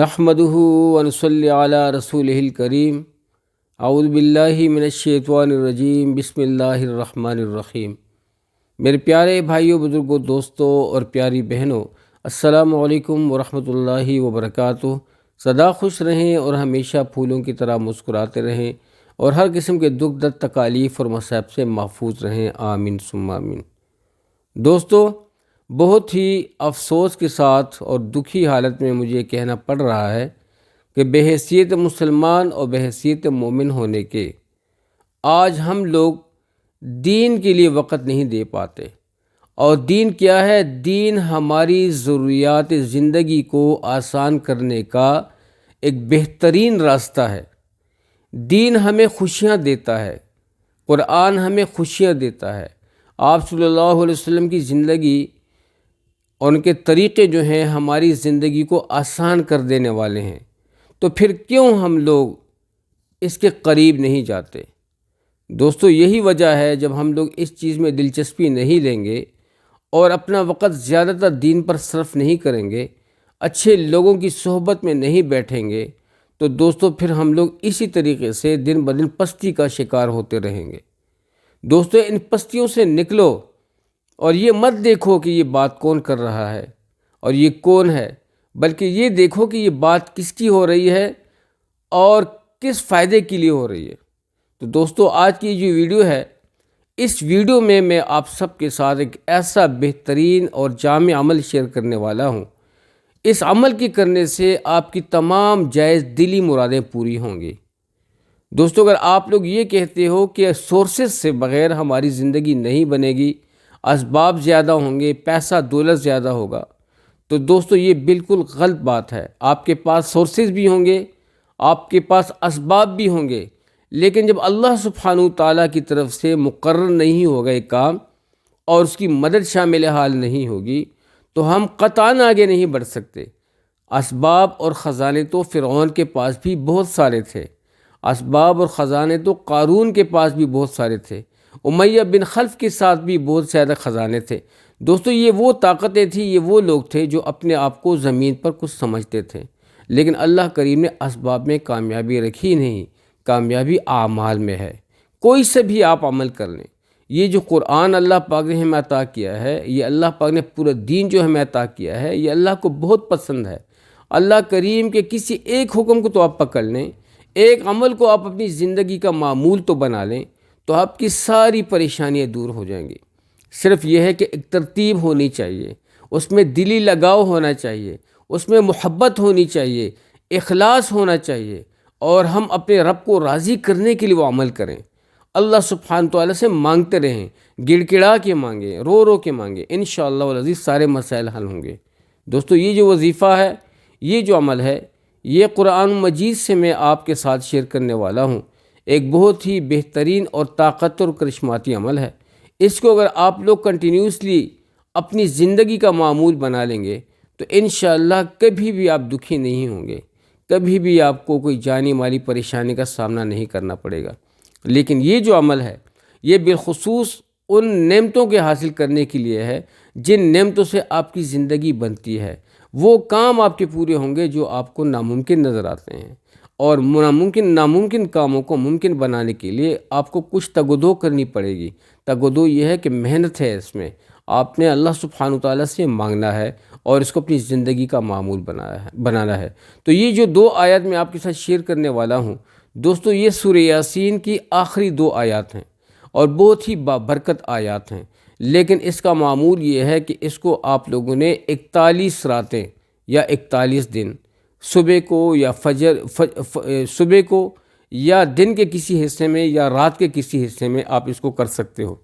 نحمدہ ونصلی علی رسولہ الکریم اعوذ باللہ من الشیطان الرجیم بسم اللہ الرحمن الرحیم۔ میرے پیارے بھائیوں، بزرگوں، دوستوں اور پیاری بہنوں، السلام علیکم ورحمۃ اللہ وبرکاتہ۔ سدا خوش رہیں اور ہمیشہ پھولوں کی طرح مسکراتے رہیں اور ہر قسم کے دکھ درد، تکالیف اور مصائب سے محفوظ رہیں، آمین ثم آمین۔ دوستو، بہت ہی افسوس کے ساتھ اور دکھی حالت میں مجھے کہنا پڑ رہا ہے کہ بحیثیت مسلمان اور بحیثیت مومن ہونے کے آج ہم لوگ دین کے لیے وقت نہیں دے پاتے۔ اور دین کیا ہے؟ دین ہماری ضروریات زندگی کو آسان کرنے کا ایک بہترین راستہ ہے۔ دین ہمیں خوشیاں دیتا ہے، قرآن ہمیں خوشیاں دیتا ہے۔ آپ صلی اللہ علیہ وسلم کی زندگی اور ان کے طریقے جو ہیں ہماری زندگی کو آسان کر دینے والے ہیں، تو پھر کیوں ہم لوگ اس کے قریب نہیں جاتے؟ دوستو، یہی وجہ ہے جب ہم لوگ اس چیز میں دلچسپی نہیں لیں گے اور اپنا وقت زیادہ تر دین پر صرف نہیں کریں گے، اچھے لوگوں کی صحبت میں نہیں بیٹھیں گے، تو دوستو پھر ہم لوگ اسی طریقے سے دن بدن پستی کا شکار ہوتے رہیں گے۔ دوستو، ان پستیوں سے نکلو اور یہ مت دیکھو کہ یہ بات کون کر رہا ہے اور یہ کون ہے، بلکہ یہ دیکھو کہ یہ بات کس کی ہو رہی ہے اور کس فائدے کے لیے ہو رہی ہے۔ تو دوستو، آج کی جو ویڈیو ہے، اس ویڈیو میں آپ سب کے ساتھ ایک ایسا بہترین اور جامع عمل شیئر کرنے والا ہوں۔ اس عمل کے کرنے سے آپ کی تمام جائز دلی مرادیں پوری ہوں گی۔ دوستو، اگر آپ لوگ یہ کہتے ہو کہ سورسز سے بغیر ہماری زندگی نہیں بنے گی، اسباب زیادہ ہوں گے، پیسہ دولت زیادہ ہوگا، تو دوستو یہ بالکل غلط بات ہے۔ آپ کے پاس سورسز بھی ہوں گے، آپ کے پاس اسباب بھی ہوں گے، لیکن جب اللہ سبحانہ تعالیٰ کی طرف سے مقرر نہیں ہوگا ایک کام اور اس کی مدد شامل حال نہیں ہوگی، تو ہم قطعاً آگے نہیں بڑھ سکتے۔ اسباب اور خزانے تو فرعون کے پاس بھی بہت سارے تھے، اسباب اور خزانے تو قارون کے پاس بھی بہت سارے تھے، امیہ بن خلف کے ساتھ بھی بہت زیادہ خزانے تھے۔ دوستو، یہ وہ طاقتیں تھیں، یہ وہ لوگ تھے جو اپنے آپ کو زمین پر کچھ سمجھتے تھے، لیکن اللہ کریم نے اسباب میں کامیابی رکھی نہیں، کامیابی اعمال میں ہے۔ کوئی سے بھی آپ عمل کر لیں، یہ جو قرآن اللہ پاک نے ہمیں عطا کیا ہے، یہ اللہ پاک نے پورا دین جو ہمیں عطا کیا ہے، یہ اللہ کو بہت پسند ہے۔ اللہ کریم کے کسی ایک حکم کو تو آپ پکڑ لیں، ایک عمل کو آپ اپنی زندگی کا معمول تو بنا لیں، تو آپ کی ساری پریشانیاں دور ہو جائیں گی۔ صرف یہ ہے کہ ایک ترتیب ہونی چاہیے، اس میں دلی لگاؤ ہونا چاہیے، اس میں محبت ہونی چاہیے، اخلاص ہونا چاہیے، اور ہم اپنے رب کو راضی کرنے کے لیے وہ عمل کریں۔ اللہ سبحانہ تعالیٰ سے مانگتے رہیں، گڑ گڑا کے مانگیں، رو رو کے مانگیں، انشاءاللہ العزیز سارے مسائل حل ہوں گے۔ دوستو، یہ جو وظیفہ ہے، یہ جو عمل ہے، یہ قرآن مجید سے میں آپ کے ساتھ شیئر کرنے والا ہوں۔ ایک بہت ہی بہترین اور طاقتور اور کرشماتی عمل ہے۔ اس کو اگر آپ لوگ کنٹینیوسلی اپنی زندگی کا معمول بنا لیں گے، تو انشاءاللہ کبھی بھی آپ دکھی نہیں ہوں گے، کبھی بھی آپ کو کوئی جانی مالی پریشانی کا سامنا نہیں کرنا پڑے گا۔ لیکن یہ جو عمل ہے، یہ بالخصوص ان نعمتوں کے حاصل کرنے کے لیے ہے جن نعمتوں سے آپ کی زندگی بنتی ہے۔ وہ کام آپ کے پورے ہوں گے جو آپ کو ناممکن نظر آتے ہیں، اور ناممکن کاموں کو ممکن بنانے کے لیے آپ کو کچھ تگ و دو کرنی پڑے گی۔ تگ و دو یہ ہے کہ محنت ہے، اس میں آپ نے اللہ سبحانہ تعالیٰ سے مانگنا ہے اور اس کو اپنی زندگی کا معمول بنانا ہے۔ تو یہ جو دو آیات میں آپ کے ساتھ شیئر کرنے والا ہوں، دوستو، یہ سورہ یاسین کی آخری دو آیات ہیں اور بہت ہی بابرکت آیات ہیں، لیکن اس کا معمول یہ ہے کہ اس کو آپ لوگوں نے 41 راتیں یا 41 دن، صبح کو یا صبح کو یا دن کے کسی حصے میں یا رات کے کسی حصے میں آپ اس کو کر سکتے ہو۔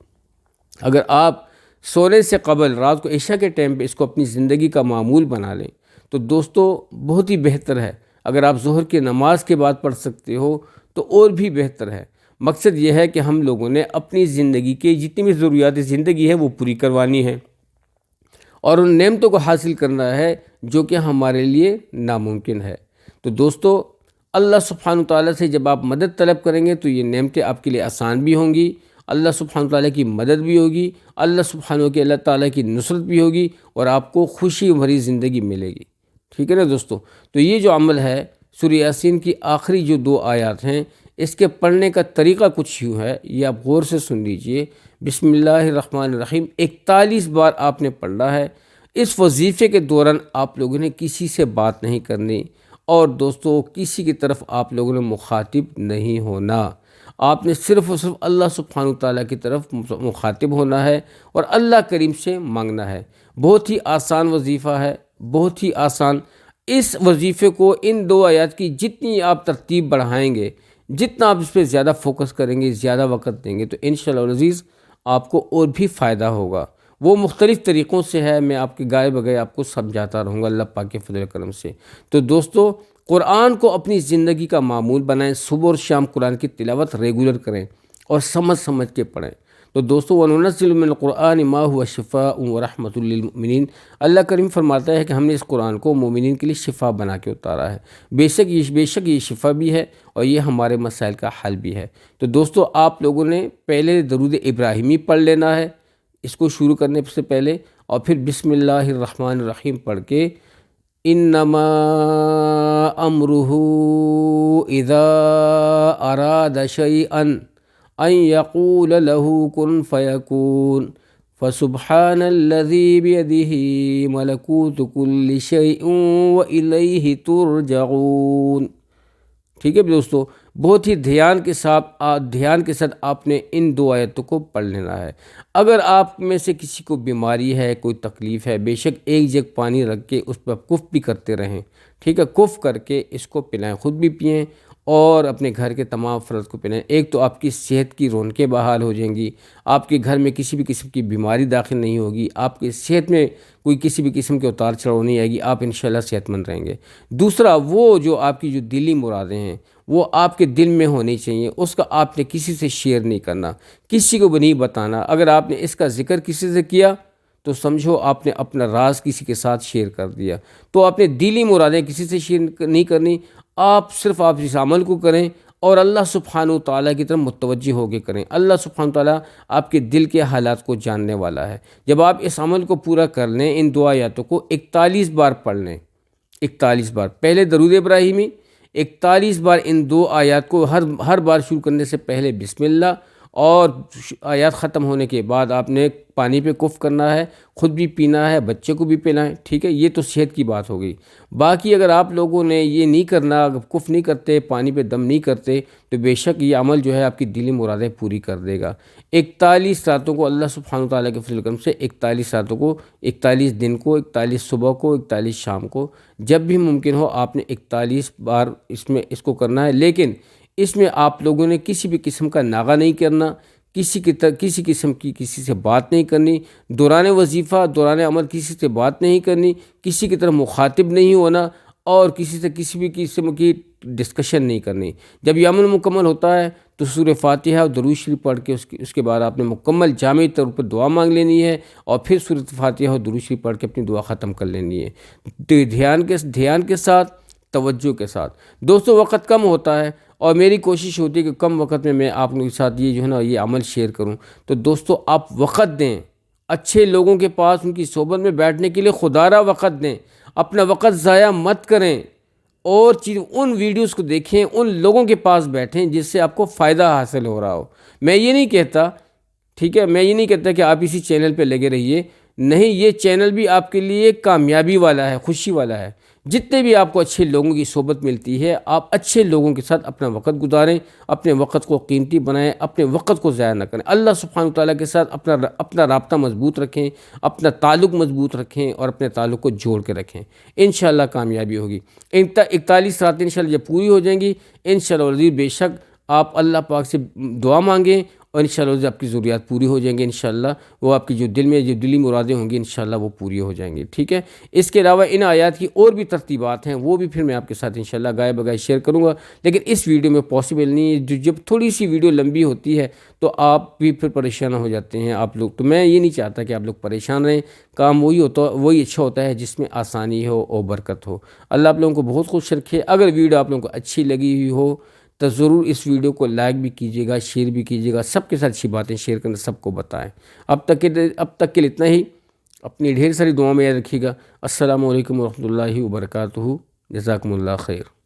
اگر آپ سونے سے قبل رات کو عشاء کے ٹائم پہ اس کو اپنی زندگی کا معمول بنا لیں، تو دوستو بہت ہی بہتر ہے۔ اگر آپ ظہر کی نماز کے بعد پڑھ سکتے ہو تو اور بھی بہتر ہے۔ مقصد یہ ہے کہ ہم لوگوں نے اپنی زندگی کے جتنی بھی ضروریات زندگی ہے وہ پوری کروانی ہے، اور ان نعمتوں کو حاصل کرنا ہے جو کہ ہمارے لیے ناممکن ہے۔ تو دوستو، اللہ سبحانہ تعالیٰ سے جب آپ مدد طلب کریں گے تو یہ نعمتیں آپ کے لیے آسان بھی ہوں گی، اللہ سبحانہ تعالیٰ کی مدد بھی ہوگی، اللہ تعالیٰ کی نصرت بھی ہوگی، اور آپ کو خوشی بھری زندگی ملے گی۔ ٹھیک ہے نا دوستو. تو یہ جو عمل ہے سورہ یاسین کی آخری جو 2 آیات ہیں اس کے پڑھنے کا طریقہ کچھ یوں ہے، یہ آپ غور سے سن لیجئے. بسم اللہ الرحمن الرحیم 41 بار آپ نے پڑھنا ہے. اس وظیفے کے دوران آپ لوگوں نے کسی سے بات نہیں کرنی، اور دوستو کسی کی طرف آپ لوگوں نے مخاطب نہیں ہونا. آپ نے صرف اور صرف اللہ سبحانہ تعالیٰ کی طرف مخاطب ہونا ہے اور اللہ کریم سے مانگنا ہے. بہت ہی آسان وظیفہ ہے، بہت ہی آسان. اس وظیفے کو ان 2 آیات کی جتنی آپ ترتیب بڑھائیں گے، جتنا آپ اس پہ زیادہ فوکس کریں گے، زیادہ وقت دیں گے، تو انشاءاللہ العزیز آپ کو اور بھی فائدہ ہوگا. وہ مختلف طریقوں سے ہے، میں آپ کے گائے بگائے آپ کو سمجھاتا رہوں گا اللہ پاک کے فضل و کرم سے. تو دوستو قرآن کو اپنی زندگی کا معمول بنائیں، صبح اور شام قرآن کی تلاوت ریگولر کریں اور سمجھ کے پڑھیں. تو دوستو وَنُنَزِّلُ مِنَ الْقُرْآنِ مَا هُوَ شِفَاءٌ وَرَحْمَةٌ لِّلْمُؤْمِنِينَ. اللہ کریم فرماتا ہے کہ ہم نے اس قرآن کو مومنین کے لیے شفا بنا کے اتارا ہے. بے شک یہ شفا بھی ہے اور یہ ہمارے مسائل کا حل بھی ہے. تو دوستو آپ لوگوں نے پہلے درود ابراہیمی پڑھ لینا ہے اس کو شروع کرنے سے پہلے، اور پھر بسم اللہ الرحمن الرحیم پڑھ کے انما امرہ اذا اراد شیئا ان یقول له کن فیکون فسبحان الذی بیدہ ملکوت کل شیء والیہ ترجعون. ٹھیک ہے دوستو، بہت ہی دھیان کے ساتھ آپ نے ان 2 آیتوں کو پڑھ لینا ہے. اگر آپ میں سے کسی کو بیماری ہے، کوئی تکلیف ہے، بے شک ایک جگ پانی رکھ کے اس پر کف بھی کرتے رہیں. ٹھیک ہے، کف کر کے اس کو پلائیں، خود بھی پئیں اور اپنے گھر کے تمام افراد کو پلائیں. ایک تو آپ کی صحت کی رونقیں بحال ہو جائیں گی، آپ کے گھر میں کسی بھی قسم کی بیماری داخل نہیں ہوگی، آپ کی صحت میں کوئی کسی بھی قسم کے اتار چڑھاؤ نہیں آئے گی، آپ انشاءاللہ صحت مند رہیں گے. دوسرا، وہ جو آپ کی جو دلی مرادیں ہیں وہ آپ کے دل میں ہونی چاہیے، اس کا آپ نے کسی سے شیئر نہیں کرنا، کسی کو بھی نہیں بتانا. اگر آپ نے اس کا ذکر کسی سے کیا تو سمجھو آپ نے اپنا راز کسی کے ساتھ شیئر کر دیا. تو آپ نے دلی مرادیں کسی سے شیئر نہیں کرنی، آپ صرف اس عمل کو کریں اور اللہ سبحانہ تعالیٰ کی طرف متوجہ ہو کے کریں. اللہ سبحانہ تعالیٰ آپ کے دل کے حالات کو جاننے والا ہے. جب آپ اس عمل کو پورا کر لیں، ان 2 آیاتوں کو 41 بار پڑھ لیں، 41 بار پہلے درود ابراہیمی، 41 بار ان 2 آیات کو ہر بار شروع کرنے سے پہلے بسم اللہ، اور آیات ختم ہونے کے بعد آپ نے پانی پہ کف کرنا ہے، خود بھی پینا ہے، بچے کو بھی پلائیں. ٹھیک ہے، یہ تو صحت کی بات ہو گئی. باقی اگر آپ لوگوں نے یہ نہیں کرنا، اگر کف نہیں کرتے، پانی پہ دم نہیں کرتے، تو بے شک یہ عمل جو ہے آپ کی دلی مرادیں پوری کر دے گا. 41 راتوں کو اللہ سبحانہ تعالیٰ کے فضل و کرم سے 41 راتوں کو، 41 دن کو، 41 صبح کو، 41 شام کو، جب بھی ممکن ہو آپ نے 41 بار اس کو کرنا ہے. لیکن اس میں آپ لوگوں نے کسی بھی قسم کا ناغہ نہیں کرنا، کسی قسم کی کسی سے بات نہیں کرنی، دوران وظیفہ دوران عمل کسی سے بات نہیں کرنی، کسی کی طرف مخاطب نہیں ہونا، اور کسی سے کسی بھی قسم کی ڈسکشن نہیں کرنی. جب یہ عمل مکمل ہوتا ہے تو سورہ فاتحہ اور درود شریف پڑھ کے اس کے بعد آپ نے مکمل جامع طور پر دعا مانگ لینی ہے، اور پھر سورہ فاتحہ اور درود شریف پڑھ کے اپنی دعا ختم کر لینی ہے. دھیان کے ساتھ، توجہ کے ساتھ. دوستو وقت کم ہوتا ہے اور میری کوشش ہوتی ہے کہ کم وقت میں آپ لوگوں کے ساتھ یہ جو ہے نا یہ عمل شیئر کروں. تو دوستو آپ وقت دیں، اچھے لوگوں کے پاس ان کی صحبت میں بیٹھنے کے لیے خدا را وقت دیں، اپنا وقت ضائع مت کریں، اور ان ویڈیوز کو دیکھیں، ان لوگوں کے پاس بیٹھیں جس سے آپ کو فائدہ حاصل ہو رہا ہو. میں یہ نہیں کہتا، ٹھیک ہے، میں یہ نہیں کہتا کہ آپ اسی چینل پہ لگے رہیے، نہیں، یہ چینل بھی آپ کے لیے کامیابی والا ہے، خوشی والا ہے. جتنے بھی آپ کو اچھے لوگوں کی صحبت ملتی ہے، آپ اچھے لوگوں کے ساتھ اپنا وقت گزاریں، اپنے وقت کو قیمتی بنائیں، اپنے وقت کو ضائع نہ کریں. اللہ سبحانہ تعالیٰ کے ساتھ اپنا رابطہ مضبوط رکھیں، اپنا تعلق مضبوط رکھیں، اور اپنے تعلق کو جوڑ کے رکھیں. انشاءاللہ کامیابی ہوگی. 41 راتیں انشاءاللہ جب پوری ہو جائیں گی، انشاءاللہ بے شک آپ اللہ پاک سے دعا مانگیں اور انشاءاللہ آپ کی ضروریات پوری ہو جائیں گی. انشاءاللہ وہ آپ کی جو دل میں جو دلی مرادیں ہوں گی انشاءاللہ وہ پوری ہو جائیں گی. ٹھیک ہے، اس کے علاوہ ان آیات کی اور بھی ترتیبات ہیں، وہ بھی پھر میں آپ کے ساتھ انشاءاللہ گائے بگائے شیئر کروں گا، لیکن اس ویڈیو میں پاسبل نہیں ہے. جب تھوڑی سی ویڈیو لمبی ہوتی ہے تو آپ بھی پھر پریشان ہو جاتے ہیں آپ لوگ. تو میں یہ نہیں چاہتا کہ آپ لوگ پریشان رہیں. کام وہی اچھا ہوتا ہے جس میں آسانی ہو اور برکت ہو. اللہ آپ لوگوں کو بہت خوش رکھے. اگر ویڈیو آپ لوگوں کو اچھی لگی ہوئی ہو تو ضرور اس ویڈیو کو لائک بھی کیجیے گا، شیئر بھی کیجیے گا، سب کے ساتھ اچھی باتیں شیئر کرنا، سب کو بتائیں. اب تک کے لیے اتنا ہی. اپنی ڈھیر ساری دعاؤں میں یاد رکھیے گا۔ السلام علیکم ورحمۃ اللہ وبرکاتہ۔ جزاکم اللہ خیر۔